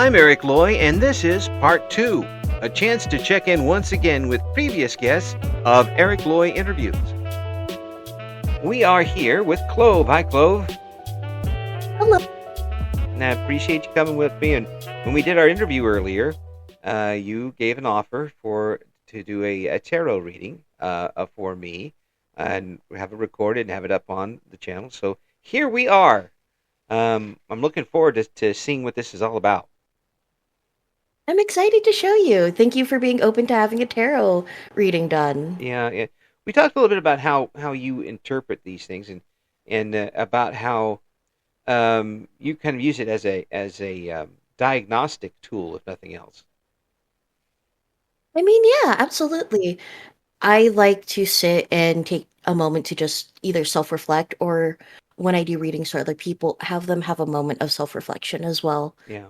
I'm Eric Loy, and this is Part 2, a chance to check in once again with previous guests of Eric Loy Interviews. We are here with Clove. Hi, Clove. Hello. And I appreciate you coming with me. And when we did our interview earlier, you gave an offer to do a tarot reading for me and have it recorded and have it up on the channel. So here we are. I'm looking forward to seeing what this is all about. I'm excited to show you. Thank you for being open to having a tarot reading done. Yeah. We talked a little bit about how you interpret these things and about how you kind of use it as a diagnostic tool, if nothing else. I mean, yeah, absolutely. I like to sit and take a moment to just either self-reflect or when I do readings for other people, have them have a moment of self-reflection as well. Yeah.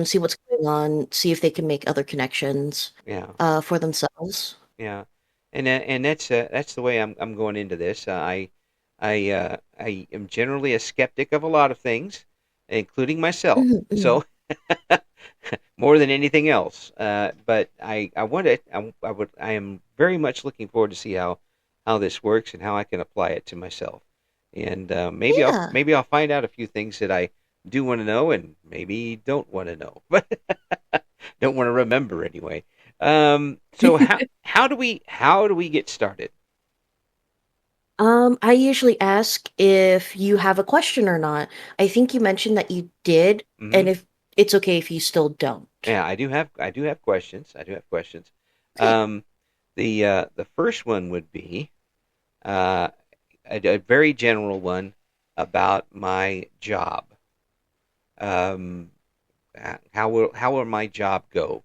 See what's going on, see if they can make other connections Yeah. For themselves. Yeah. And that's the way I'm going into this. I am generally a skeptic of a lot of things, including myself. Mhm. So more than anything else. But I am very much looking forward to see how this works and how I can apply it to myself. And Yeah. maybe I'll find out a few things that I do want to know and maybe don't want to know, but don't want to remember anyway. So how do we get started? I usually ask if you have a question or not. I think you mentioned that you did, Hmm. and if it's okay if you still don't. Yeah, I do have questions. I do have questions. Okay. Um, the first one would be uh, a very general one about my job. Um, how will my job go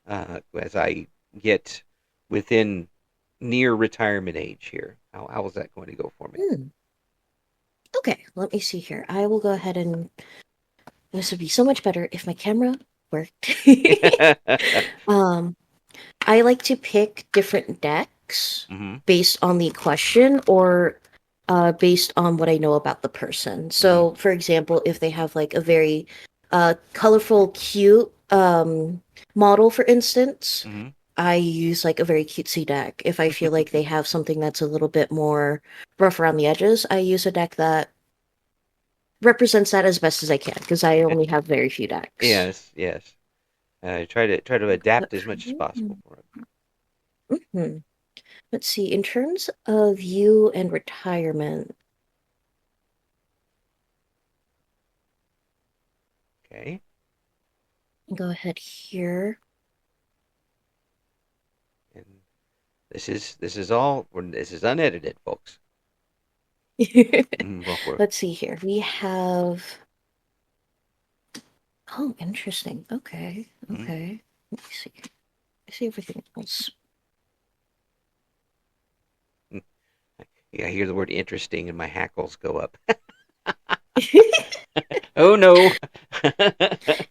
as I get within near retirement age here? How is that going to go for me? Hmm. Okay, let me see here. I will go ahead and this would be so much better if my camera worked. um, I like to pick different decks Hmm. based on the question or based on what I know about the person. Hmm. So, for example, if they have like a very colorful, cute model, for instance, Hmm. I use like a very cutesy deck. If I feel like they have something that's a little bit more rough around the edges, I use a deck that represents that as best as I can because I only have very few decks. Yes, yes. Try to adapt But as for much as possible you, for it. mhm. Let's see. In terms of you and retirement, Okay. go ahead here. And this is unedited, folks. Well, Let's see here. We have. Oh, interesting. Okay. mm, Okay. Let me see. I see everything else. mm. Yeah, I hear the word interesting and my hackles go up. Oh no.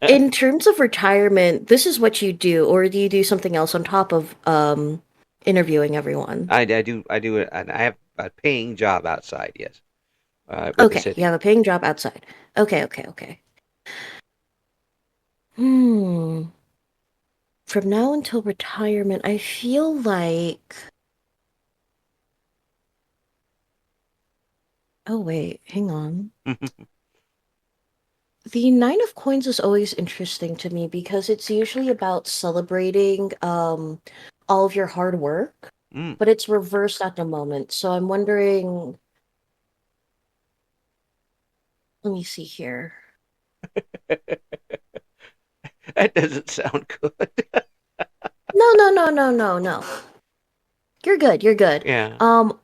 In terms of retirement, this is what you do, or do you do something else on top of interviewing everyone? I do it, and I have a paying job outside. Yes, with the Okay, you city. have a paying job outside. Okay, okay, okay. Hmm. From now until retirement, I feel like. Oh, wait, hang on. The Nine of Coins is always interesting to me because it's usually about celebrating all of your hard work, Mm. but it's reversed at the moment. So I'm wondering, let me see here. That doesn't sound good. No, no, no, no, no, no. You're good, you're good. Yeah, Um,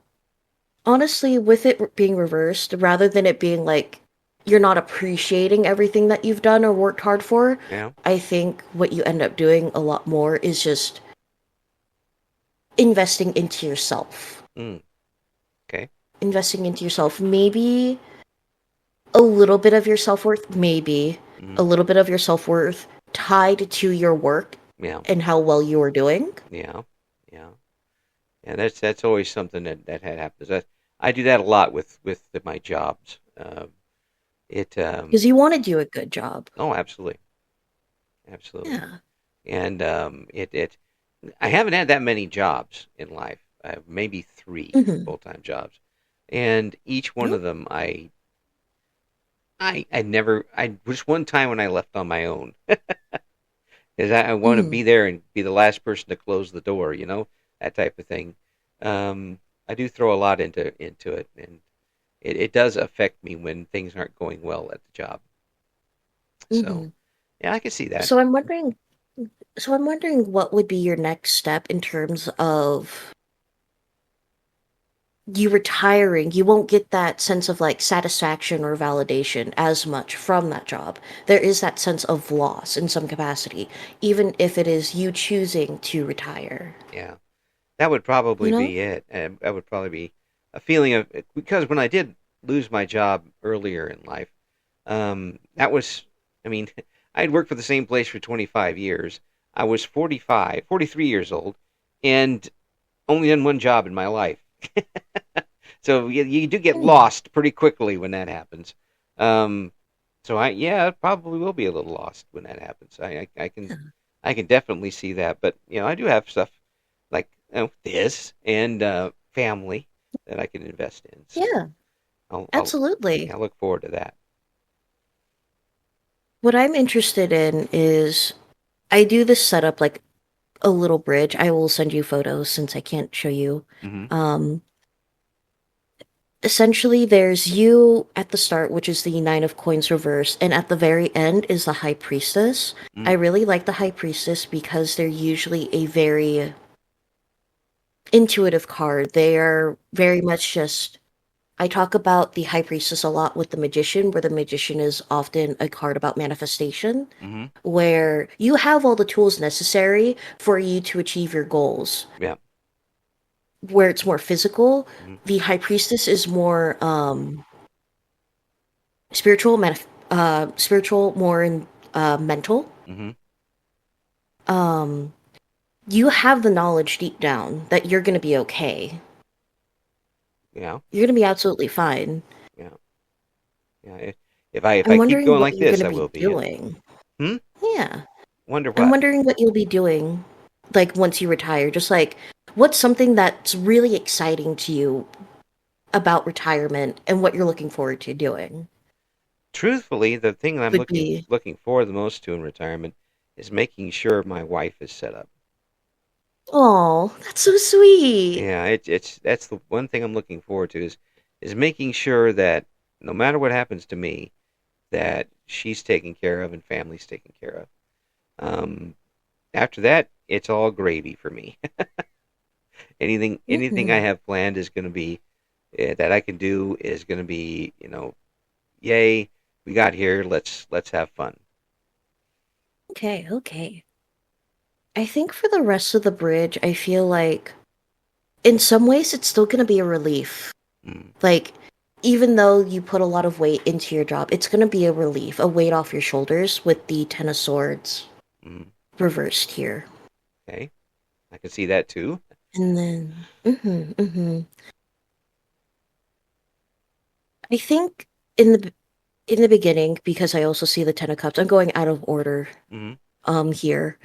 Honestly, with it being reversed, rather than it being like you're not appreciating everything that you've done or worked hard for, yeah. I think what you end up doing a lot more is just investing into yourself. Mm. Okay. Investing into yourself. Maybe a little bit of your self worth, maybe Mm. a little bit of your self worth tied to your work Yeah, and how well you are doing. yeah, yeah. Yeah, that's always something that happens. I do that a lot with my jobs. It Because you want to do a good job. Oh, absolutely, absolutely. Yeah. And I haven't had that many jobs in life. I have maybe three Hmm. full-time jobs, and each one Yep. of them, I never, I just one time when I left on my own, because I want to Mm. be there and be the last person to close the door, that type of thing. I do throw a lot into it, and it does affect me when things aren't going well at the job. So Hmm. yeah, I can see that. So I'm wondering, so I'm wondering what would be your next step in terms of you retiring. You won't get that sense of like satisfaction or validation as much from that job. There is that sense of loss in some capacity, even if it is you choosing to retire. Yeah, that would You probably know? be it. That would probably be a feeling of because when I did lose my job earlier in life, that was, I mean, I had worked for the same place for 25 years. I was 45, 43 years old, and only done one job in my life. So you do get Mm. lost pretty quickly when that happens. Um, so yeah, I probably will be a little lost when that happens. I can definitely see that. But I do have stuff like this and family that I can invest in. So Yeah, I'll absolutely. yeah, look forward to that. What I'm interested in is I do this setup like a little bridge. I will send you photos since I can't show you. Hmm. Um, Essentially, there's you at the start, which is the Nine of Coins reverse, and at the very end is the High Priestess. I Mm. really like the High Priestess because they're usually a very intuitive card. They are very much just. I talk about the High Priestess a lot with the Magician, where the Magician is often a card about manifestation, Hmm. where you have all the tools necessary for you to achieve your goals. Yeah. Where it's more physical, Hmm. the High Priestess is more spiritual, more in mental. Hmm. Um, you have the knowledge deep down that you're going to be okay. Yeah. You're going to be absolutely fine. Yeah. Yeah. If I I'm keep wondering going what like you're going this, to I be will be. Yeah. doing. Hmm. Yeah. Wonder I'm what? wondering what you'll be doing, like, once you retire. Just like, what's something that's really exciting to you about retirement and what you're looking forward to doing? Truthfully, the thing I'm Would looking be, looking forward the most to in retirement is making sure my wife is set up. oh, that's so sweet. Yeah, it's that's the one thing I'm looking forward to is making sure that no matter what happens to me, that she's taken care of and family's taken care of. Um, After that, it's all gravy for me. Anything I Hmm. have planned is going to be that I can do is going to be yay, we got here. Let's have fun. Okay, okay. I think for the rest of the bridge, I feel like in some ways it's still going to be a relief. Mm, Like, even though you put a lot of weight into your job, it's going to be a relief, a weight off your shoulders with the Ten of Swords mm, reversed here. okay, I can see that too. And then, I think in the beginning, because I also see the Ten of Cups, I'm going out of order Hmm. here.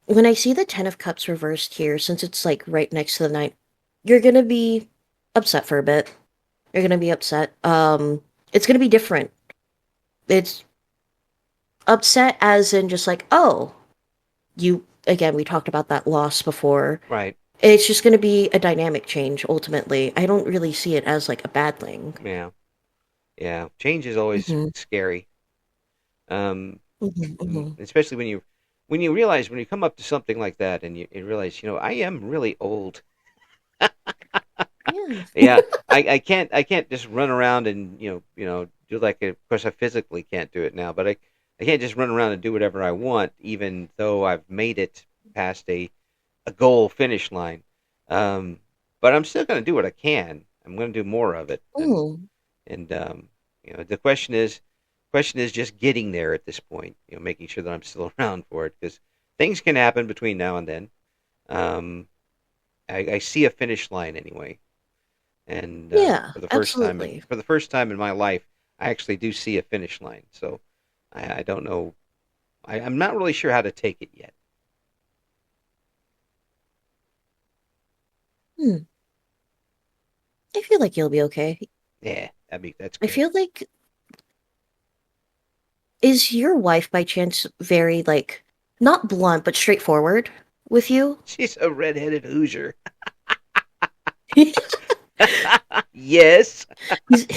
When I see the Ten of Cups reversed here, since it's like right next to the Knight, you're gonna be upset for a bit. You're gonna be upset. It's gonna be different. It's upset as in just like, oh, you again, we talked about that loss before. Right. It's just gonna be a dynamic change ultimately. I don't really see it as like a bad thing. Yeah. Yeah. Change is always Hmm. scary. Um, Hmm. Hmm. Especially when you realize when you come up to something like that and you realize I am really old. Yeah. Yeah, I can't just run around and do like of course I physically can't do it now, but I can't just run around and do whatever I want, even though I've made it past a goal finish line. Um, but I'm still going to do what I can. I'm going to do more of it, Mm. and the question is just getting there at this point. Making sure that I'm still around for it because things can happen between now and then. Um, I see a finish line anyway, and Yeah, for the first time in absolutely. my life, I actually do see a finish line. So I don't know I'm not really sure how to take it yet. Hmm. I feel like you'll be okay. Yeah, that's I good. feel like, is your wife by chance very, like, not blunt, but straightforward with you? She's a redheaded Hoosier. Yes. Because,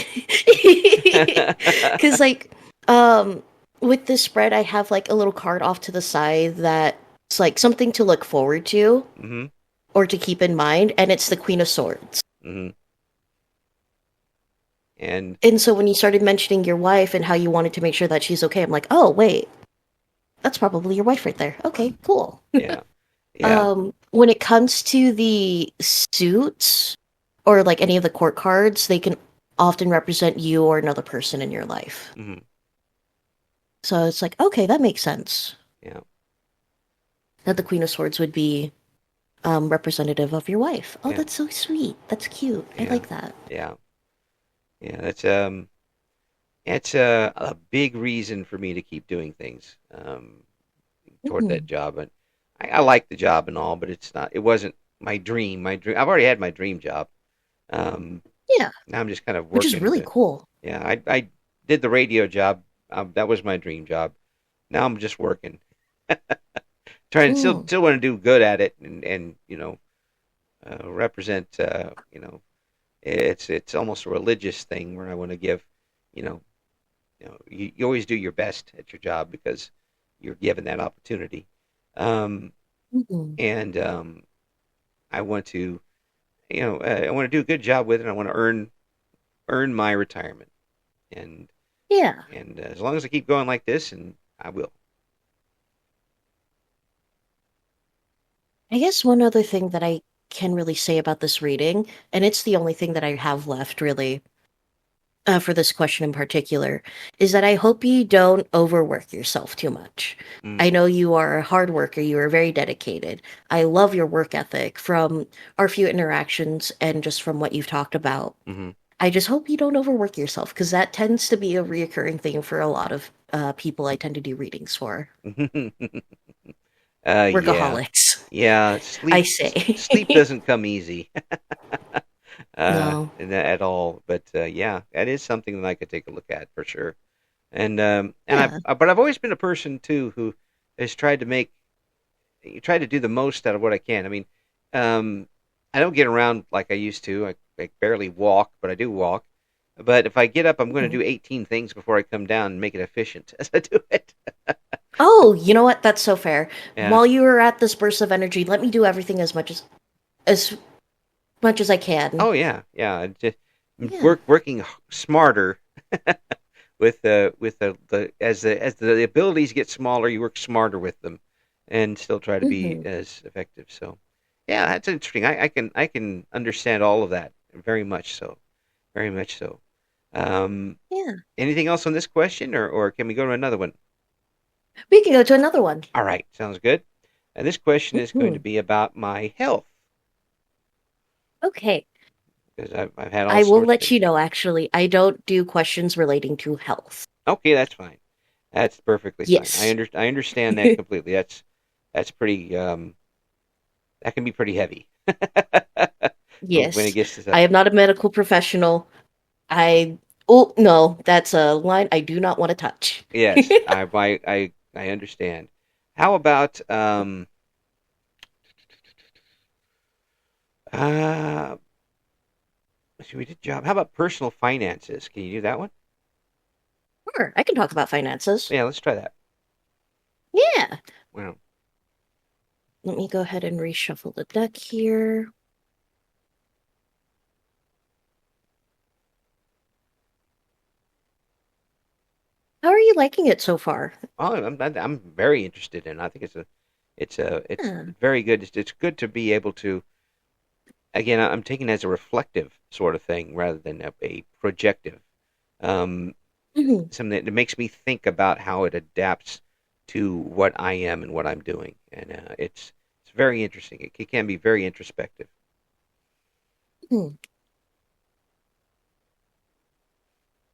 like, um, with this spread, I have, like, a little card off to the side that's, like, something to look forward to Hmm. or to keep in mind, and it's the Queen of Swords. Hmm. And And so when you started mentioning your wife and how you wanted to make sure that she's okay, I'm like, oh, wait, that's probably your wife right there. Okay, cool. yeah, yeah. When it comes to the suits or like any of the court cards, they can often represent you or another person in your life. Hmm. So it's like, okay, that makes sense. Yeah, That the Queen of Swords would be representative of your wife. Oh, yeah, that's so sweet. That's cute. I yeah, like that. yeah, yeah. It's a big reason for me to keep doing things toward that Mhm. job. And I like the job and all, but it's not. It wasn't my dream. My dream. I've already had my dream job. Um, Yeah, Now I'm just kind of which is working really to. cool. Yeah, I did the radio job. That was my dream job. Now I'm just working, trying to Mm. still want to do good at it and represent. It's almost a religious thing where I want to give. You know, you always do your best at your job because you're given that opportunity. Um, Mhm. and I want to, I want to do a good job with it. I want to earn my retirement, and Yeah. as long as I keep going like this, and I will. I guess one other thing that I can really say about this reading, and it's the only thing that I have left really for this question in particular, is that I hope you don't overwork yourself too much. Mm, I know you are a hard worker, you are very dedicated. I love your work ethic from our few interactions and just from what you've talked about. mm-hmm. I just hope you don't overwork yourself because that tends to be a reoccurring thing for a lot of people I tend to do readings for. Yeah, Workaholics, yeah. I Sleep say. doesn't come easy, No. at all. But yeah, that is something that I could take a look at for sure. And Yeah. but I've always been a person too who has tried to try to do the most out of what I can. I mean, um, I don't get around like I used to. I barely walk, but I do walk. But if I get up, I'm going to Mhm. do 18 things before I come down and make it efficient as I do it. Oh, you know what? That's so fair. Yeah. While you were at this burst of energy, let me do everything as much as I can. Oh yeah, yeah. Just Yeah. working smarter with the as the abilities get smaller, you work smarter with them, and still try to be Hmm. as effective. So, yeah, that's interesting. I can understand all of that very much so, very much so. Um, Yeah. Anything else on this question, or can we go to another one? We can go to another one. All right, sounds good. And this question is going to Hmm. be about my health Okay. because I've had all I will sorts of let you things. know, actually. I don't do questions relating to health. Okay, that's fine. That's perfectly fine. Yes. I understand that completely. That's pretty that can be pretty heavy when it Yes. gets to stuff. I am not a medical professional. I. Oh, no. That's a line I do not want to touch. Yes, I understand. How about uh see, we did job. How about personal finances? Can you do that one? Sure. I can talk about finances. Yeah, let's try that. Yeah. Well, Let me go ahead and reshuffle the deck here. How are you liking it so far? I'm very interested in. I think it's Yeah. very good. It's good to be able to again. I'm taking it as a reflective sort of thing rather than a projective. Um, Mhm. Something that makes me think about how it adapts to what I am and what I'm doing, and it's very interesting. It can be very introspective. Mhm.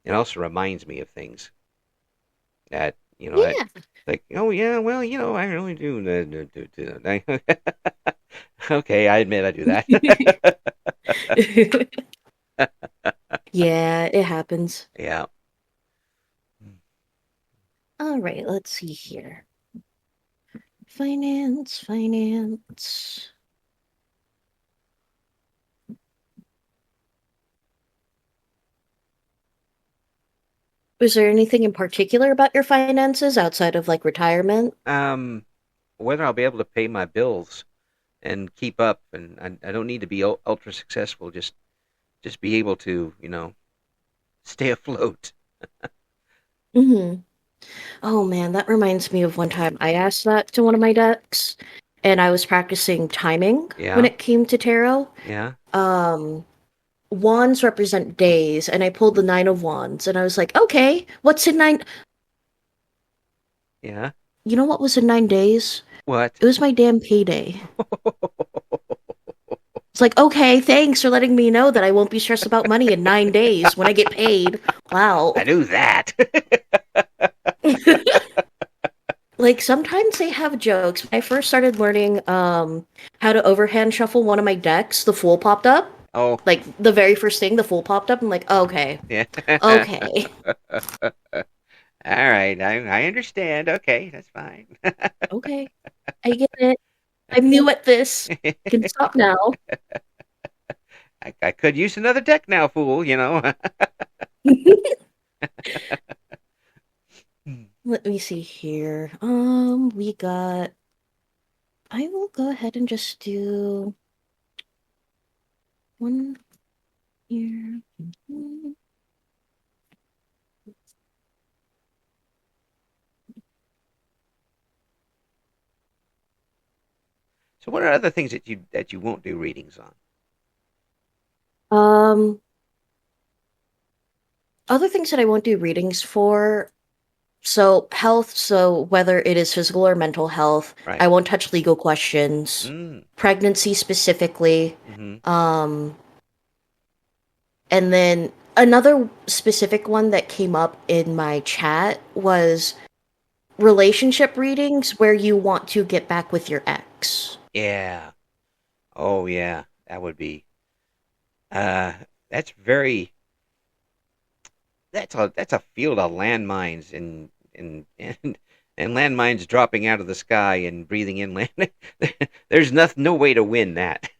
It also reminds me of things that You know, Yeah. like, oh yeah, well, I really do. Okay, I admit I do that. Yeah, it happens. Yeah. All right, let's see here. Finance, finance. Was there anything in particular about your finances outside of like retirement? Um, Whether I'll be able to pay my bills and keep up, and I don't need to be ultra successful. Just be able to, stay afloat. Hmm. Oh man, that reminds me of one time I asked that to one of my decks, and I was practicing timing when Yeah, it came to tarot. yeah, Um, Wands represent days, and I pulled the Nine of Wands, and I was like, okay, what's in nine? yeah. You know what was in 9 days? What? It was my damn payday. It's like, okay, thanks for letting me know that I won't be stressed about money in 9 days when I get paid. I Wow. knew that. Like sometimes they have jokes. When I first started learning how to overhand shuffle one of my decks, the Fool popped up. Oh, Like the very first thing, the Fool popped up. I'm like, okay, yeah. okay, All right, I understand. Okay, that's fine. okay. I get it. I'm new at this. Can stop now. I could use another deck now, fool. Let me see here. We got. I will go ahead and just do one here. So, what are other things that you won't do readings on? Um, Other things that I won't do readings for. So health. So whether it is physical or mental health, Right. I won't touch legal questions. Mm. Pregnancy specifically. Mm-hmm. Um, and then another specific one that came up in my chat was relationship readings where you want to get back with your ex. Yeah. Oh, yeah. That would be. Uh, that's very. That's a field of landmines and landmines dropping out of the sky and breathing in land. There's no way to win that.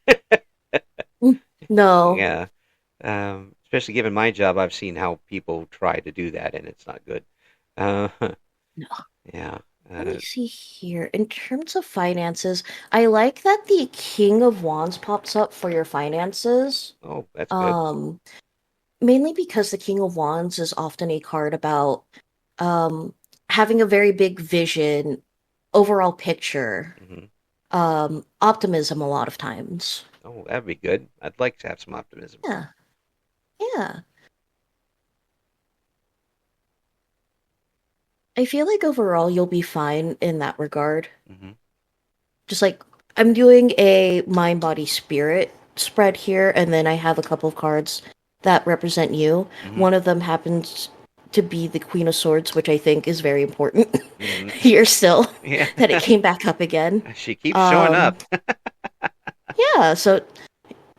Mm, no, Yeah. Especially given my job, I've seen how people try to do that, and it's not good. Uh, no. yeah. Let me Uh, see here. In terms of finances, I like that the King of Wands pops up for your finances. oh, that's good. Um, Mainly because the King of Wands is often a card about um having a very big vision, overall picture, Hmm. optimism a lot of times. Oh, that'd be good. I'd like to have some optimism. Yeah, yeah. I feel like overall you'll be fine in that regard. Hmm. Just like I'm doing a mind, body, spirit spread here, and then I have a couple of cards that represent you. Hmm. One of them happens to be the Queen of Swords, which I think is very important Hmm. here still, Yeah. that it came back up again. She keeps showing Um, up. yeah, so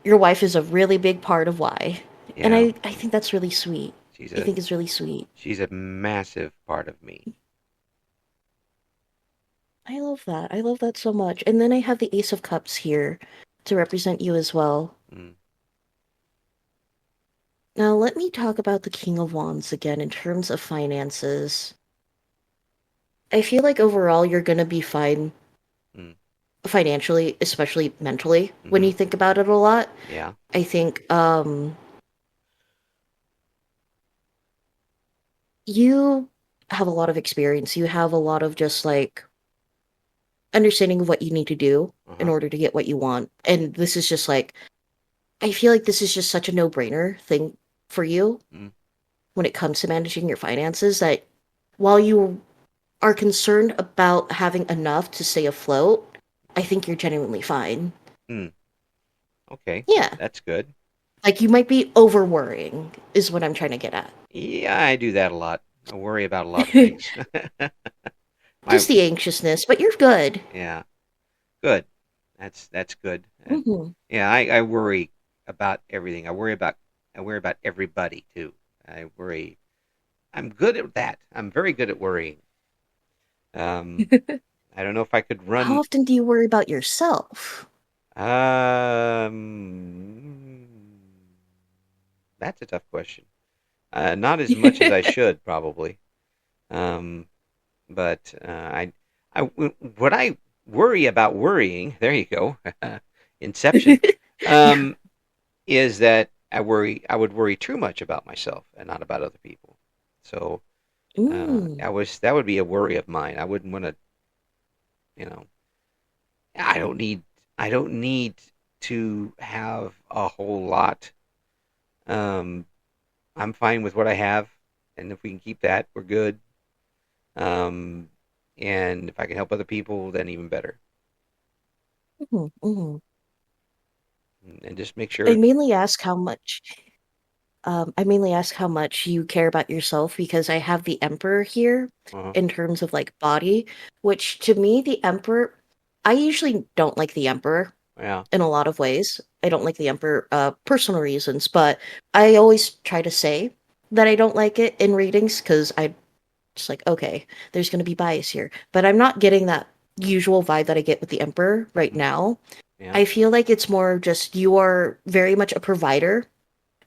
your wife is a really big part of why. And Yeah. I think that's really sweet. She's I a think it's really sweet. she's a massive part of me. I love that. I love that so much. And then I have the Ace of Cups here to represent you as well. Mm. Now, let me talk about the King of Wands again in terms of finances. I feel like overall you're going to be fine Mm. financially, especially mentally, when Hmm. you think about it a lot. Yeah. I think you have a lot of experience. You have a lot of just like understanding of what you need to do in Uh-huh. order to get what you want. And this is just like, I feel like this is just such a no-brainer thing for you Mm. when it comes to managing your finances that while you are concerned about having enough to stay afloat, I think you're genuinely fine. Mm. Okay. Yeah. That's good. Like you might be over worrying, is what I'm trying to get at. Yeah, I do that a lot. I worry about a lot of things. My Just the anxiousness, but you're good. yeah, good. That's good. Hmm. Yeah, I worry about everything. I worry about everybody too. I worry. I'm good at that. I'm very good at worrying. Um, I don't know if I could How run. often do you worry about yourself? Um, that's a tough question. Not as much as I should probably. Um, but I, what I worry about worrying. There you go. Inception. Um, is that I would worry too much about myself and not about other people. So Mm. that would be a worry of mine. I wouldn't want to, you know, I don't need I don't need to have a whole lot. Um, I'm fine with what I have, and if we can keep that, we're good. Um, and if I can help other people, then even better. Hmm. Hmm. And just make I sure. mainly ask how much. I mainly ask how much you care about yourself because I have the Emperor here Uh, in terms of like body, which to me, the Emperor, I usually don't like the Emperor yeah. in a lot of ways. I don't like the Emperor, personal reasons, but I always try to say that I don't like it in readings because I just like, okay, there's going to be bias here. But I'm not getting that usual vibe that I get with the Emperor right Hmm. now. Yeah. I feel like it's more just you are very much a provider.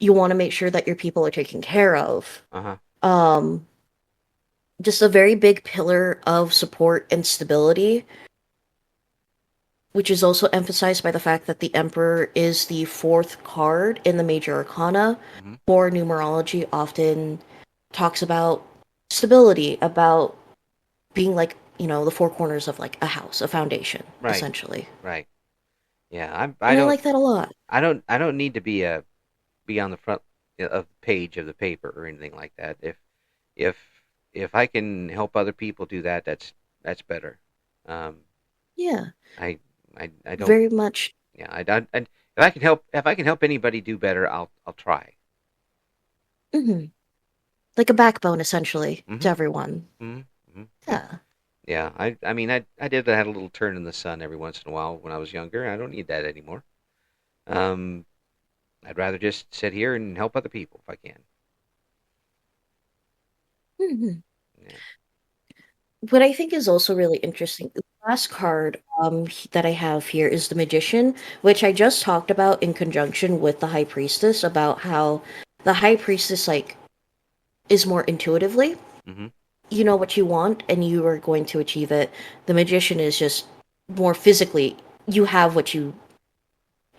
You want to make sure that your people are taken care of. Uh huh. Um, just a very big pillar of support and stability, which is also emphasized by the fact that the Emperor is the fourth card in the major arcana. Hmm. For numerology, often talks about stability, about being like, the four corners of like a house, a foundation, Right. essentially. Right. Yeah. I And I don't like that a lot. I don't need to be on the front of the page of the paper or anything like that. If if I can help other people do that, that's better. Um, Yeah, I I don't. very much. Yeah. If I can help anybody do better, I'll try. Hmm. Like a backbone, essentially, to Mm-hmm. everyone. Mm-hmm. Hmm. Yeah. Yeah. Yeah. I mean I did I had a little turn in the sun every once in a while when I was younger. I don't need that anymore. Um, I'd rather just sit here and help other people if I can. Hmm. Yeah. What I think is also really interesting, the last card that I have here is the Magician, which I just talked about in conjunction with the High Priestess about how the High Priestess like is more intuitively. Mm-hmm. You know what you want and you are going to achieve it. The Magician is just more physically. You have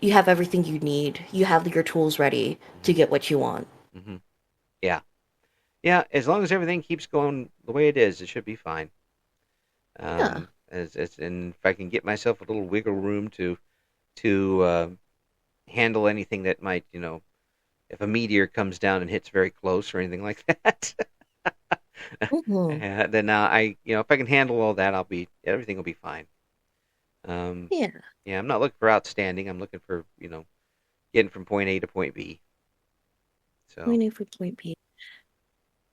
you have everything you need. You have your tools ready Mm-hmm. to get what you want. Mm-hmm. Yeah. Yeah. As long as everything keeps going the way it is, it should be fine. Yeah. And if I can get myself a little wiggle room to handle anything that might, if a meteor comes down and hits very close or anything like that, Hmm. then if I can handle all that, everything will be fine. Um, Yeah. yeah, I'm not looking for outstanding. I'm looking for, getting from point A to point B. So, Point A for point B.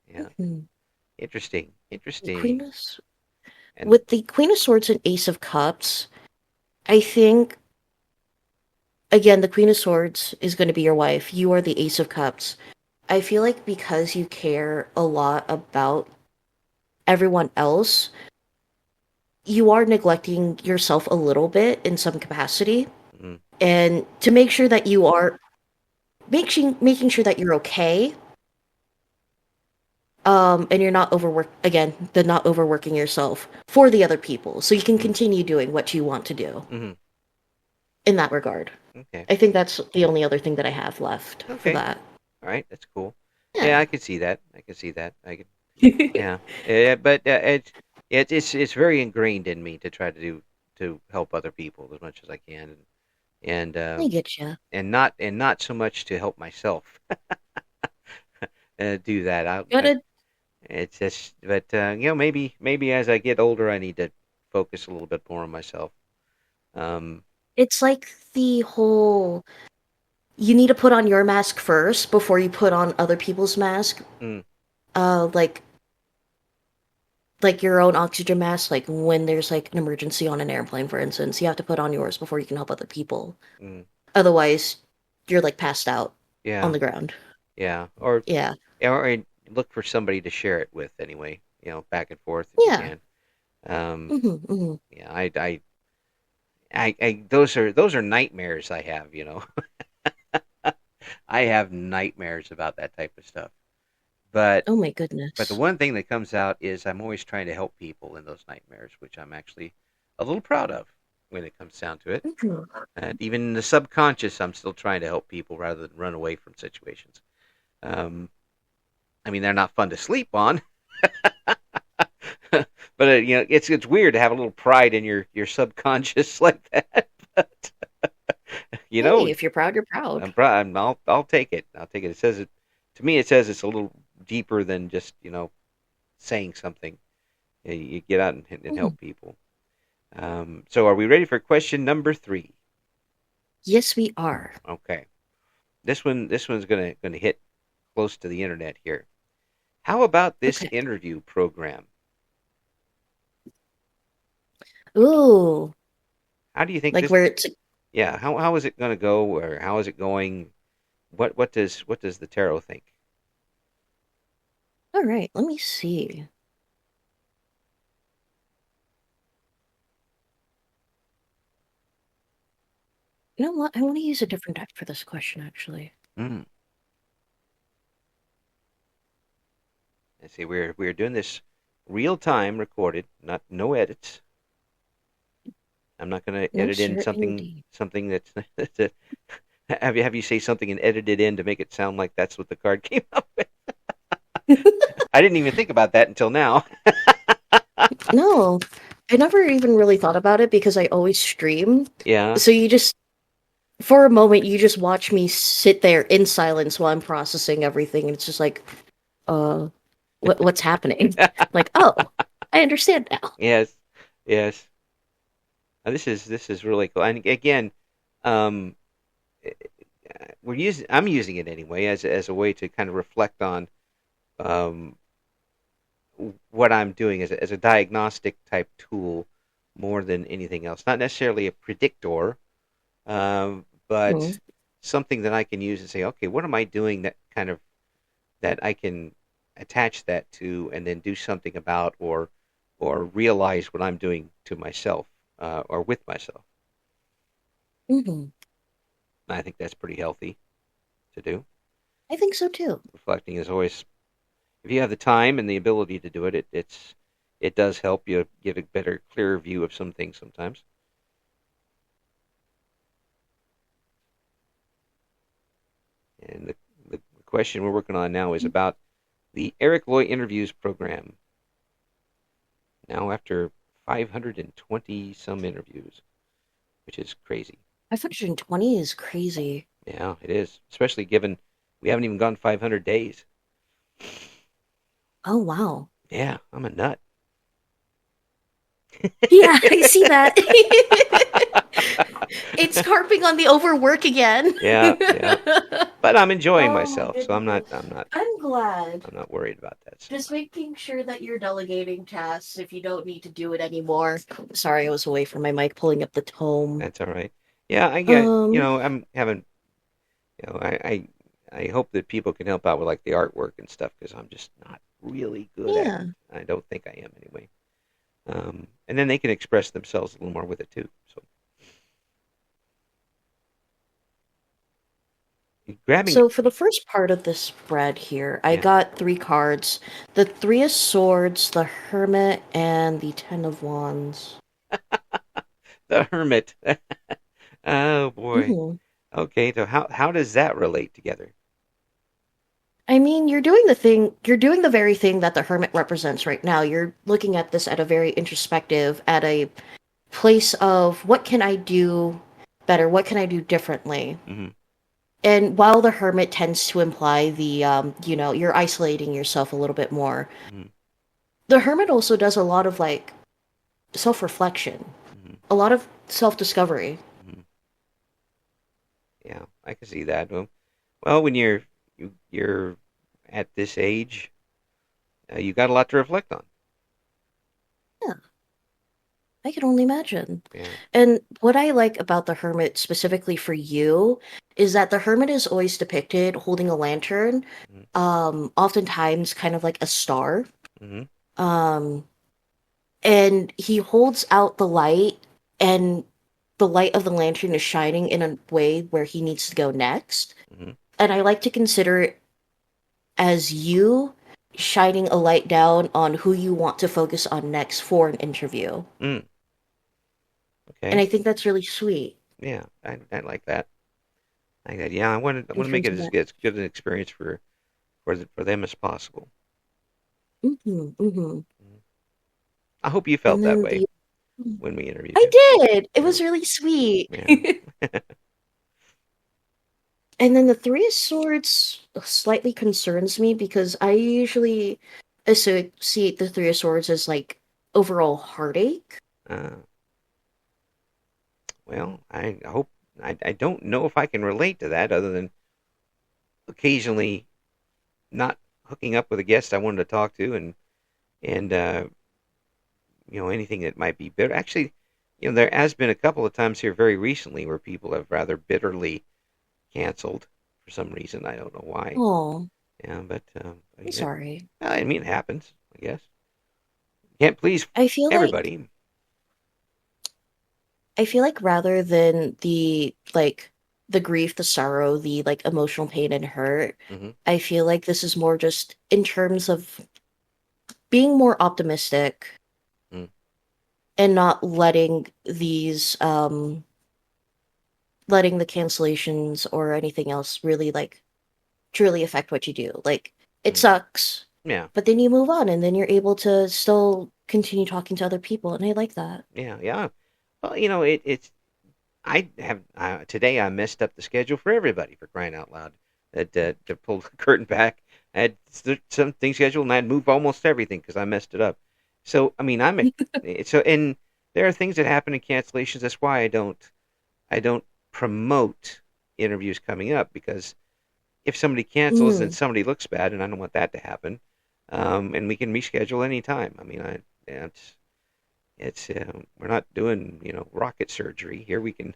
yeah, Hmm. interesting. Queen of And with the Queen of Swords and Ace of Cups, I think again the Queen of Swords is going to be your wife. You are the Ace of Cups. I feel like because you care a lot about everyone else, you are neglecting yourself a little bit in some capacity. mm, And to make sure that you are making sure that you're okay, and you're not overwork again, the not overworking yourself for the other people, so you can mm, continue doing what you want to do mm, in, in that regard. okay, I think that's the only other thing that I have left for okay, that. all right, that's cool. Yeah, Yeah. I could see that. I could see that. I could. Yeah, but it's very ingrained in me to try to help other people as much as I can, and I get you. and not so much to help myself do that. Gotta. It's just, but maybe as I get older, I need to focus a little bit more on myself. Um, It's like the whole. You need to put on your mask first before you put on other people's mask. mm, Like like your own oxygen mask, like when there's like an emergency on an airplane, for instance, you have to put on yours before you can help other people. Mm, Otherwise, you're like passed out on yeah, the ground. yeah, or Yeah. look for somebody to share it with anyway. Back and forth if you Yeah. can. Um, Hmm. yeah, those are nightmares I have. I have nightmares about that type of stuff. But Oh my but the goodness. one thing that comes out is I'm always trying to help people in those nightmares, which I'm actually a little proud of when it comes down to it. Mhm. Even in the subconscious, I'm still trying to help people rather than run away from situations. Um, I mean, they're not fun to sleep on, but it's weird to have a little pride in your subconscious like that. But you Hey, know, if you're proud, you're proud. I'll take it. I'll take it. It says it to me. It says it's a little deeper than just saying something. You get out and Mhm. help people. So are we ready for question number 3? Yes, we are. Okay. This one's gonna hit close to the internet here. How about this Okay. interview program? Ooh, How do you think like this? where it's Yeah. How is it gonna go, or how is it going? What does the tarot think? all right. Let me see. You know what? I want to use a different deck for this question, actually. Hmm. Let's see. We're doing this real time recorded, not no edits. I'm not gonna No, edit in sir, something indeed. something that's have you say something and edit it in to make it sound like that's what the card came up with. I didn't even think about that until now. No, I never even really thought about it because I always stream. Yeah. So you just, for a moment, you just watch me sit there in silence while I'm processing everything, and it's just like, uh, what's happening? Like, oh, I understand now. Yes. Yes. This is really cool. And again, um, I'm using it anyway as a way to kind of reflect on um, what I'm doing as a diagnostic type tool more than anything else. Not necessarily a predictor, Mm, but something that I can use and say, okay, what am I doing that I can attach that to and then do something about or realize what I'm doing to myself or with myself. hmm. I think that's pretty healthy to do. I think so too. Reflecting is always, if you have the time and the ability to do it, it does help you get a better, clearer view of some things sometimes. And the question we're working on now is about the Eric Loy Interviews program. Now, after 520 some interviews, which is crazy. 520 is crazy. Yeah, it is, especially given we haven't even gone 500 days. Oh, wow. Yeah, I'm a nut. Yeah, I see that. It's carping on the overwork again. Yeah, yeah. But I'm enjoying Oh my myself, so I'm not goodness. I'm not I'm glad. I'm not worried about that so Just much. making sure that you're delegating tasks if you don't need to do it anymore. Sorry, I was away from my mic pulling up the tome. That's all right. Yeah, I get. Um, I'm having. I hope that people can help out with like the artwork and stuff because I'm just not really good at it. yeah. I don't think I am anyway. And then they can express themselves a little more with it too. So grabbing. So for the first part of this spread here, I Yeah, got three cards. The Three of Swords, the Hermit, and the Ten of Wands. the Hermit. Oh boy. Mhm. Okay, so how does that relate together? I mean, you're doing the very thing that the hermit represents right now. You're looking at this at a very introspective, at a place of what can I do better? What can I do differently? Hmm. And while the hermit tends to imply you're isolating yourself a little bit more, Hmm. the hermit also does a lot of like self reflection, Hmm. a lot of self discovery. Hmm. Yeah, I can see that. Well, when you're at this age, you got a lot to reflect on. I can only imagine. Yeah. And what I like about the hermit specifically for you is that the hermit is always depicted holding a lantern, Mm-hmm. oftentimes kind of like a star. Mm-hmm. Um, and he holds out the light, and the light of the lantern is shining in a way where he needs to go next. Mm-hmm. And I like to consider it as you shining a light down on who you want to focus on next for an interview. Mm. And Okay. I think that's really sweet Yeah, I like that. I like that. Yeah, I in want to make terms it of that. as good an experience for them as possible. Hmm, hmm. Mhm. I hope you felt And that then way the when we interviewed I you. did. It Yeah. was really sweet. Yeah. And then the Three of Swords slightly concerns me because I usually associate the Three of Swords as like overall heartache. uh, well, I hope I don't know if I can relate to that other than occasionally not hooking up with a guest I wanted to talk to and anything that might be bitter. Actually, there has been a couple of times here very recently where people have rather bitterly canceled for some reason. I don't know why. Oh, Yeah, but I'm sorry. I mean, it happens. I guess can't please I feel like everybody. I feel like rather than the grief, the sorrow, the like emotional pain and hurt, Hmm. I feel like this is more just in terms of being more optimistic Mm. and not letting the cancellations or anything else really like truly affect what you do. Like it Mm. sucks, Yeah, but then you move on and then you're able to still continue talking to other people and I like that. yeah, yeah. Well, it's I have today I messed up the schedule for everybody for crying out loud. That to pull the curtain back, I had something scheduled and I'd move almost everything because I messed it up. So I mean and there are things that happen in cancellations. That's why I don't promote interviews coming up because if somebody cancels then Mm, somebody looks bad and I don't want that to happen. And we can reschedule anytime. I mean yeah, it's we're not doing rocket surgery here. We can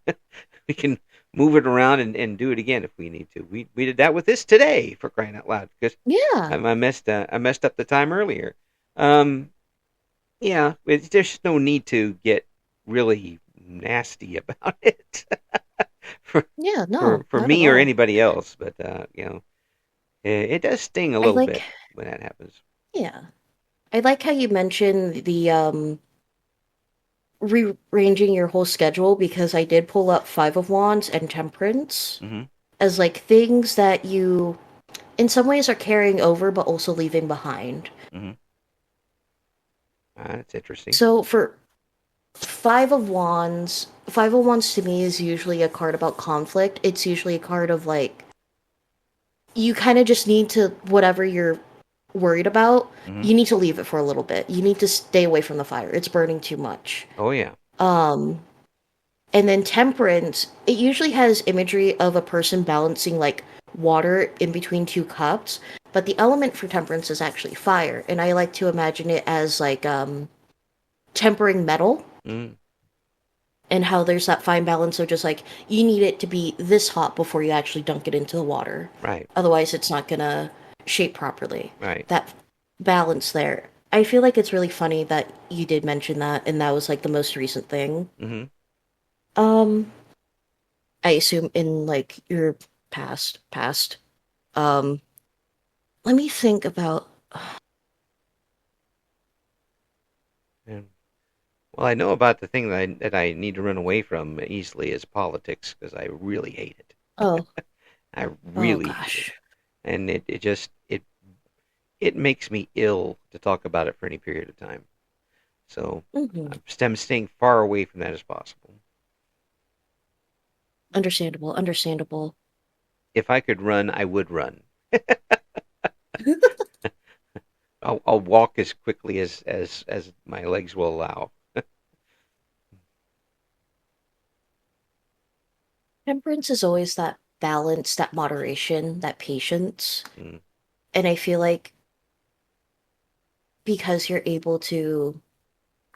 we can move it around and do it again if we need to. We did that with this today for crying out loud because yeah. I messed up the time earlier. Um, yeah, there's no need to get really nasty about it for Yeah, no, for not at me or all. anybody else. But it does sting a I little like bit when that happens. yeah. I like how you mentioned the rearranging your whole schedule because I did pull up Five of Wands and Temperance Hmm. as like things that you in some ways are carrying over but also leaving behind. Hmm. That's interesting. So for Five of Wands to me is usually a card about conflict. It's usually a card of like you kind of just need to whatever you're worried about, Hmm. you need to leave it for a little bit. You need to stay away from the fire. It's burning too much. Oh yeah. Um and then temperance, it usually has imagery of a person balancing like water in between two cups, but the element for temperance is actually fire, and I like to imagine it as like tempering metal Mm, and how there's that fine balance of just like you need it to be this hot before you actually dunk it into the water. right. Otherwise, it's not gonna shape properly. Right. That balance there. I feel like it's really funny that you did mention that, and that was like the most recent thing. Hmm. Um, I assume in like your past. Um, let me think about. And well, I know about the thing that I need to run away from easily is politics because I really hate it. Oh, I oh really hate it, gosh. and it just it makes me ill to talk about it for any period of time. So Hmm. I'm staying far away from that as possible. Understandable, understandable. If I could run, I would run. I'll walk as quickly as my legs will allow. Temperance is always that balance, that moderation, that patience. Mm, And I feel like because you're able to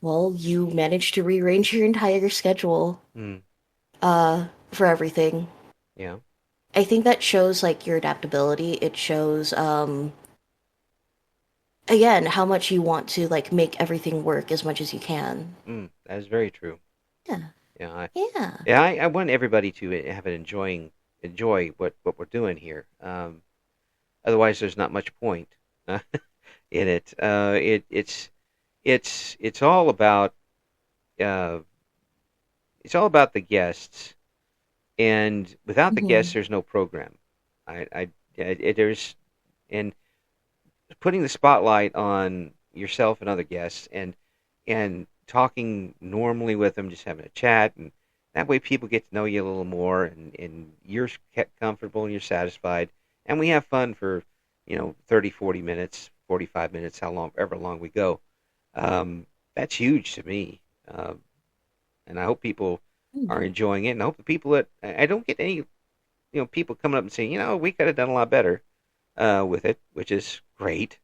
Well, you managed to rearrange your entire schedule Mm, for everything. yeah. I think that shows like your adaptability. It shows again how much you want to like make everything work as much as you can. That is very true. Yeah. Yeah. Yeah. I want everybody to have an enjoy what we're doing here. Otherwise, there's not much point in it. It's all about uh, it's all about the guests, and without the guests, Hmm. there's no program. There's and putting the spotlight on yourself and other guests, and talking normally with them, just having a chat, and that way people get to know you a little more, and you're kept comfortable and you're satisfied, and we have fun for 30, 40 minutes, 45 minutes, how long ever long we go. That's huge to me. And I hope people are enjoying it, and I hope the people that I don't get any people coming up and saying, we could have done a lot better with it, which is great.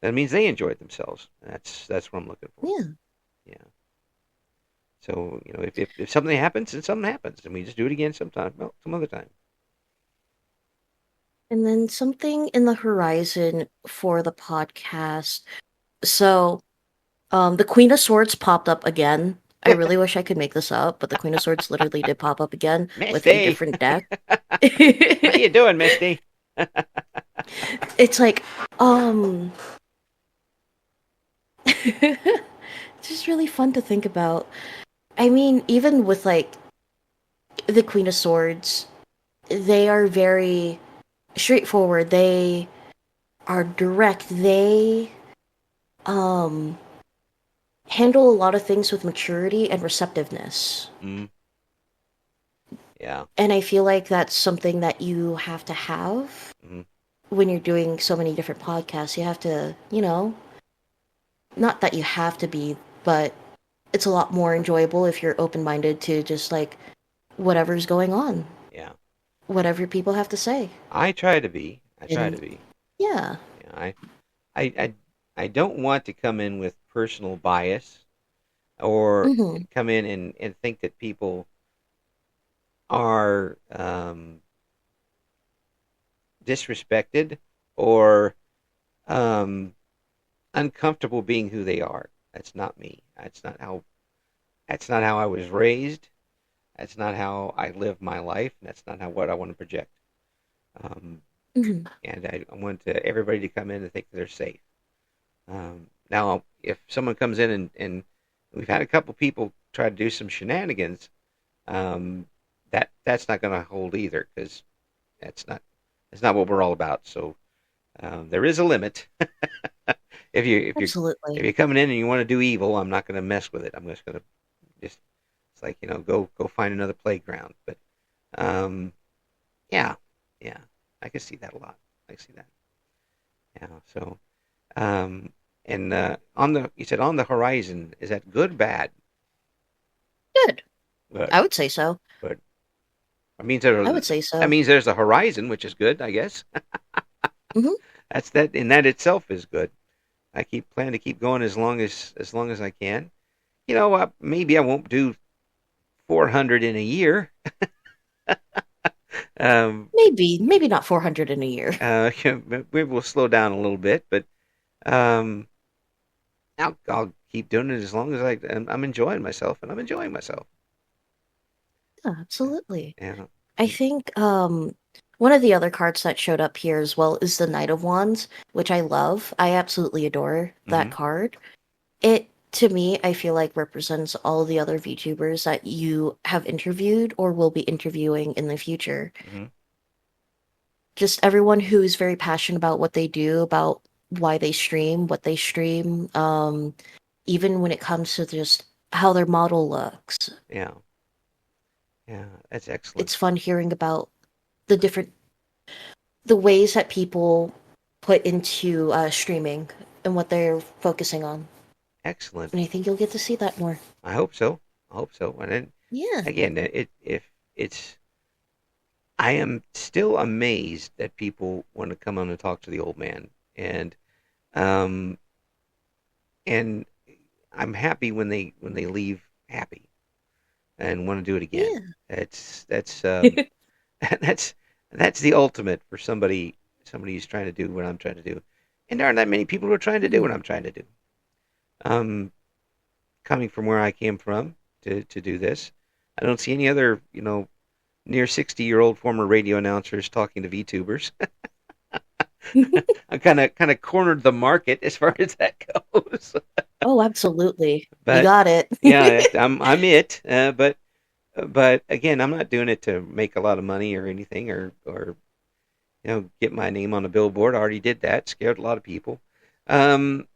That means they enjoyed themselves. That's what I'm looking for. Yeah. Yeah. So if something happens, then something happens, and we just do it again sometime, well, some other time. And then something in the horizon for the podcast. So, the Queen of Swords popped up again. I really wish I could make this up, but the Queen of Swords literally did pop up again with a Misty, different deck. how you doing, Misty? It's like, um, it's just really fun to think about. I mean, even with like the Queen of Swords, they are very straightforward. They are direct. They um handle a lot of things with maturity and receptiveness. Mm, yeah. And I feel like that's something that you have to have Mm, when you're doing so many different podcasts. You have to, not that you have to be, but it's a lot more enjoyable if you're open minded to just like whatever's going on, yeah. whatever people have to say. I try to be. I try to And be. yeah. Yeah. I, I, I don't want to come in with personal bias or Hmm. come in and think that people are disrespected or um, uncomfortable being who they are. That's not me. That's not how I was raised. That's not how I live my life. That's not how what I want to project. Um, Hmm. and I want everybody to come in and think that they're safe. Now, if someone comes in and we've had a couple people try to do some shenanigans, um, that's not going to hold either because that's not that's not what we're all about. So there is a limit. If Absolutely. you're coming in and you want to do evil, I'm not going to mess with it. I'm just going to just it's like go find another playground. But um, yeah, yeah, I can see that a lot. I can see that. Yeah. So um, and on the you said on the horizon, is that good, bad? Good. Good, I would say so. good. That I would say so. means there's a horizon, which is good, I guess. Hmm. That's that, and that itself is good. I keep plan to keep going as long as I can. Maybe I won't do 400 in a year. Um, Maybe not 400 in a year. maybe we'll slow down a little bit, but um, I'll keep doing it as long as I'm enjoying myself, and I'm enjoying myself. Yeah, absolutely. Yeah. I think one of the other cards that showed up here as well is the Knight of Wands, which I love. I absolutely adore that Mm-hmm. card. It to me, I feel like represents all the other VTubers that you have interviewed or will be interviewing in the future. Mm-hmm. Just everyone who's very passionate about what they do, about why they stream, what they stream, even when it comes to just how their model looks. Yeah. Yeah. That's excellent. It's fun hearing about the different the ways that people put into streaming and what they're focusing on. Excellent. And I think you'll get to see that more. I hope so. I hope so. And then Yeah. again, if it's I am still amazed that people want to come on and talk to the old man, and um, and I'm happy when they leave happy and want to do it again. Yeah. That's that's that's the ultimate for somebody who's trying to do what I'm trying to do. And there aren't that many people who are trying to do what Mhm. I'm trying to do. Um, Coming from where I came from to do this, I don't see any other near 60-year-old former radio announcers talking to VTubers. I kind of cornered the market as far as that goes. Oh, absolutely. You But got it. yeah, I'm it. But again, I'm not doing it to make a lot of money or anything, or get my name on a billboard. I already did that. Scared a lot of people. Um,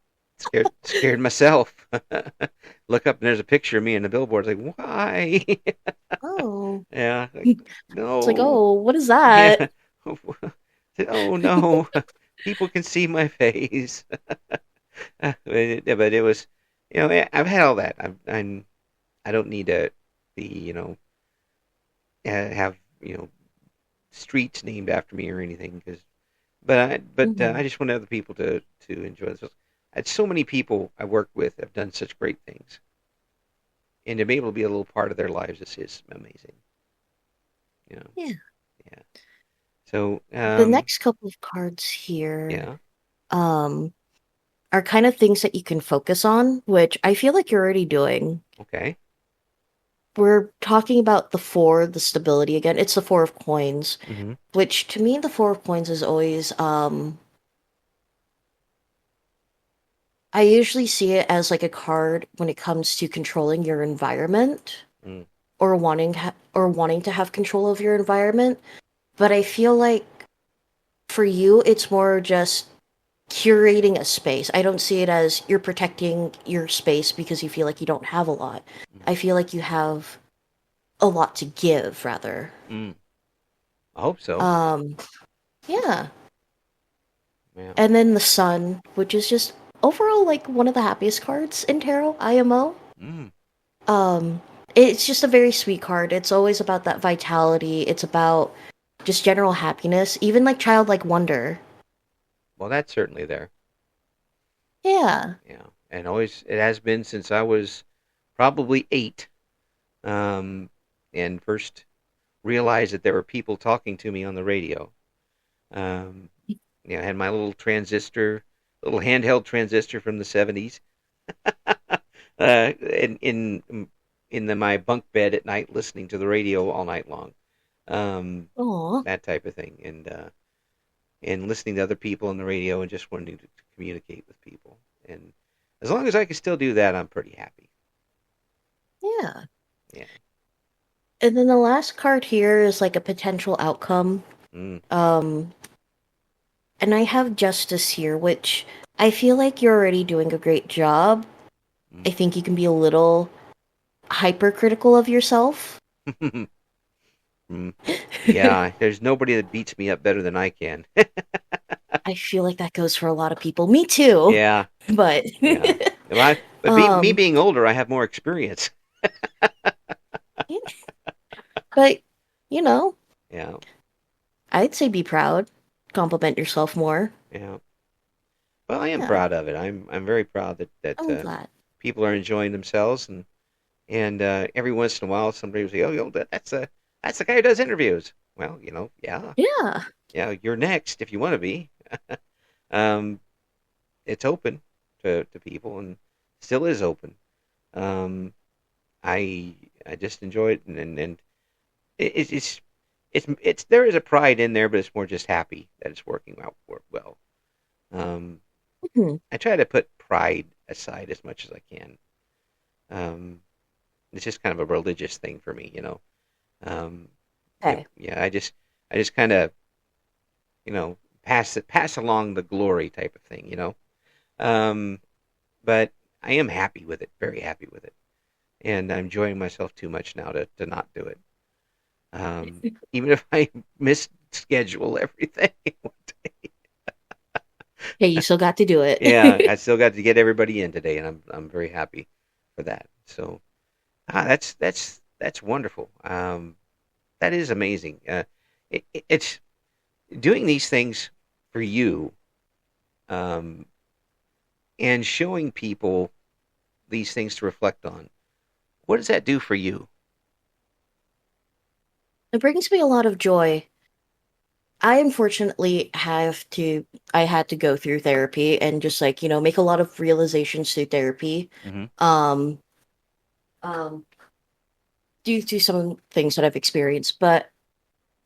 scared myself. Look up and there's a picture of me in the billboard. It's like, why? Oh. Yeah, like, It's like, no. oh, what is that? Yeah. Oh no. People can see my face. But it was, I've had all that. I don't need to be, have streets named after me or anything. I Hmm. just want other people to enjoy this. So many people I work with have done such great things, and to be able to be a little part of their lives is amazing. You know, Yeah. yeah. So, The next couple of cards here, yeah, um, are kind of things that you can focus on, which I feel like you're already doing. okay. We're talking about the four, the stability again. It's the four of coins, Hmm. which to me, the four of coins is always, I usually see it as like a card when it comes to controlling your environment Mm, or wanting to have control of your environment. But I feel like for you, it's more just curating a space. I don't see it as you're protecting your space because you feel like you don't have a lot. mm, I feel like you have a lot to give, rather. mm. I hope so. Um, yeah. Yeah. And then the sun, which is just overall like one of the happiest cards in tarot, IMO. Mm. Um, it's just a very sweet card. It's always about that vitality. It's about just general happiness, even like childlike wonder. Well, that's certainly there. Yeah. Yeah, and always it has been since I was probably 8. Um, and first realized that there were people talking to me on the radio. Um, I had my little transistor, little handheld transistor from the 70s, my bunk bed at night, listening to the radio all night long. Aw. That type of thing, and listening to other people on the radio and just wanting to communicate with people. And as long as I can still do that, I'm pretty happy. Yeah. Yeah. And then the last card here is like a potential outcome. Mm, Um, and I have justice here, which I feel like you're already doing a great job. mm. I think you can be a little hypercritical of yourself. Mm. Yeah, there's nobody that beats me up better than I can. I feel like that goes for a lot of people. Me too. Yeah, But yeah. Me um being older, I have more experience. but you know, Yeah, I'd say be proud. Compliment yourself more. yeah. Well, I am Yeah. proud of it. I'm very proud that I'm glad. people are enjoying themselves, and every once in a while somebody will say, "Oh, that's the guy who does interviews." Well, yeah, Yeah. yeah. You're next if you want to be. Um, it's open to people and still is open. Um, I just enjoy it, and it's there is a pride in there, but it's more just happy that it's working out well. Um, Mhm. I try to put pride aside as much as I can. Um, it's just kind of a religious thing for me. Um, Okay. yeah, I just kind of pass along the glory type of thing. Um, but I am happy with it, very happy with it, and I'm enjoying myself too much now to not do it. Even if I miss schedule everything. Hey, you still got to do Yeah, it. I still got to get everybody in today, and I'm very happy for that. So that's wonderful. That is amazing. It's doing these things for you, um, and showing people. these things to reflect on. What does that do for you? It brings me a lot of joy. I unfortunately I had to go through therapy and just like, make a lot of realizations through therapy. Mm-hmm. Um, um, due to some things that I've experienced, but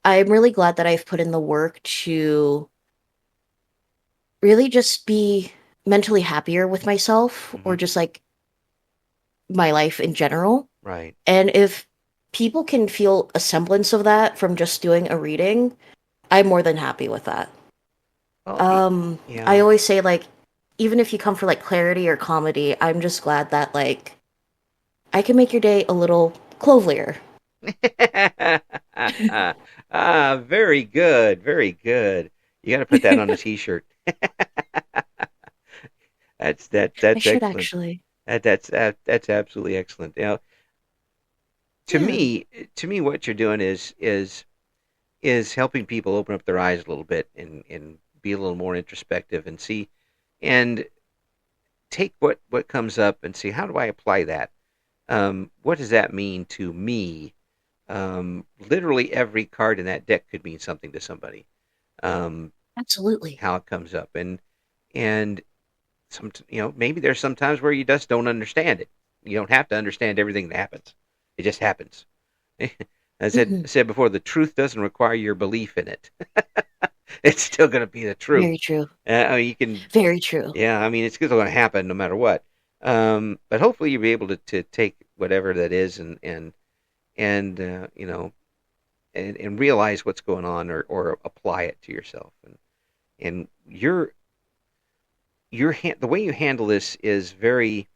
I'm really glad that I've put in the work to really just be mentally happier with myself Mm-hmm. or just like my life in general. Right. And if people can feel a semblance of that from just doing a reading, I'm more than happy with that. Well, I yeah. always say like even if you come for like clarity or comedy, I'm just glad that like I can make your day a little clovelier. Very good. Very good. You got to put that on a T-shirt. I That's should excellent. actually. That's absolutely excellent. You know, to Yeah, me, what you're doing is helping people open up their eyes a little bit and be a little more introspective and see and take what comes up and see how do I apply that. What does that mean to me? Literally every card in that deck could mean something to somebody. Um, absolutely. how it comes up and maybe there's some times where you just don't understand it. You don't have to understand everything that happens. It just happens. Hmm. I said before, the truth doesn't require your belief in it. It's still going to be the truth. Very true. I mean, you can, Very true. yeah. I mean, it's still going to happen no matter what. But hopefully, you'll be able to take whatever that is and and realize what's going on or apply it to yourself. And the way you handle this is very,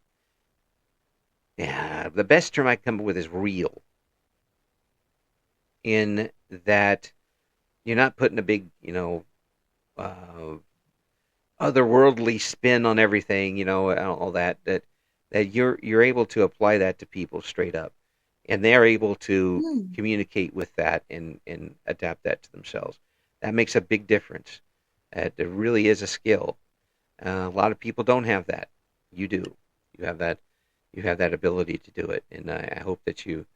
yeah. The best term I can come up with is real. In that you're not putting a big, uh, otherworldly spin on everything, and all that you're able to apply that to people straight up, and they're able to Mm, communicate with that and adapt that to themselves. That makes a big difference. It really is a skill. A lot of people don't have that. You do. You have that. You have that ability to do it, and I hope that you're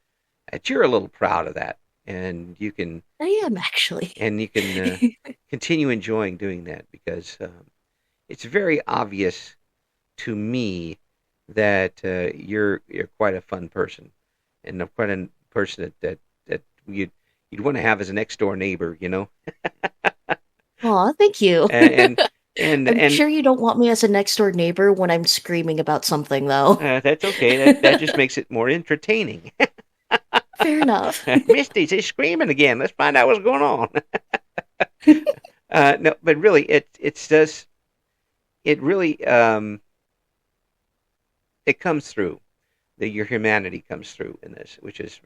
a little proud of that, and I am actually. you can continue enjoying doing that because it's very obvious to me that you're quite a fun person and quite a person that you'd want to have as a next door neighbor, Aw, thank you. and I'm and sure you don't want me as a next door neighbor when I'm screaming about something, though. that's okay. That just makes it more entertaining. Fair enough. Misty's screaming again. Let's find out what's going on. No, but really, it's just it really it comes through. Your humanity comes through in this, which is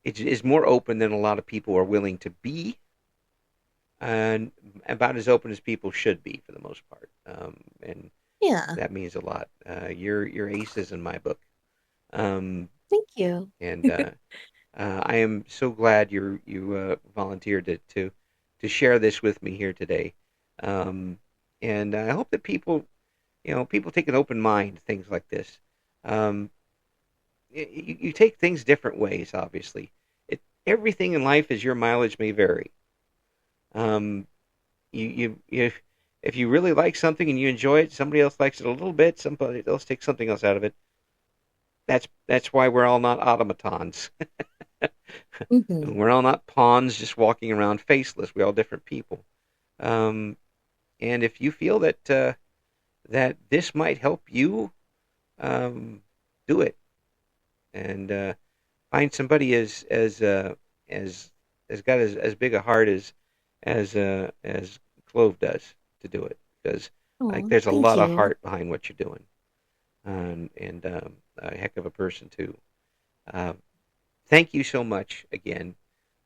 it is more open than a lot of people are willing to be, and about as open as people should be for the most part. And Yeah, that means a lot. You're aces in my book, um, thank you. and I am so glad you volunteered to share this with me here today. Um, and I hope that people take an open mind to things like this. Um, you take things different ways, obviously. Everything in life is your mileage may vary. Um, you if you really like something and you enjoy it, somebody else likes it a little bit, somebody else takes something else out of it. That's why we're all not automatons. Hmm. We're all not pawns just walking around faceless. We're all different people. Um, and if you feel that this might help you, do it and find somebody as as got as big a heart as Clove does to do it because like Oh, there's a thank lot of you. heart behind what you're doing and a heck of a person too. Uh, Thank you so much again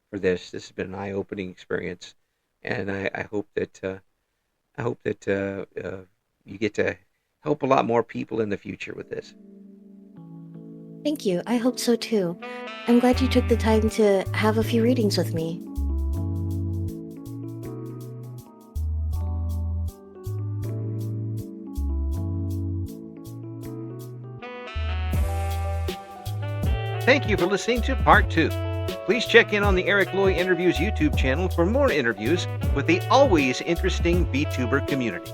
for this. This has been an eye-opening experience, and I hope that you get to help a lot more people in the future with this. Thank you. I hope so too. I'm glad you took the time to have a few readings with me. Thank you for listening to Part 2. Please check in on the Eric Loy Interviews YouTube channel for more interviews with the always interesting VTuber community.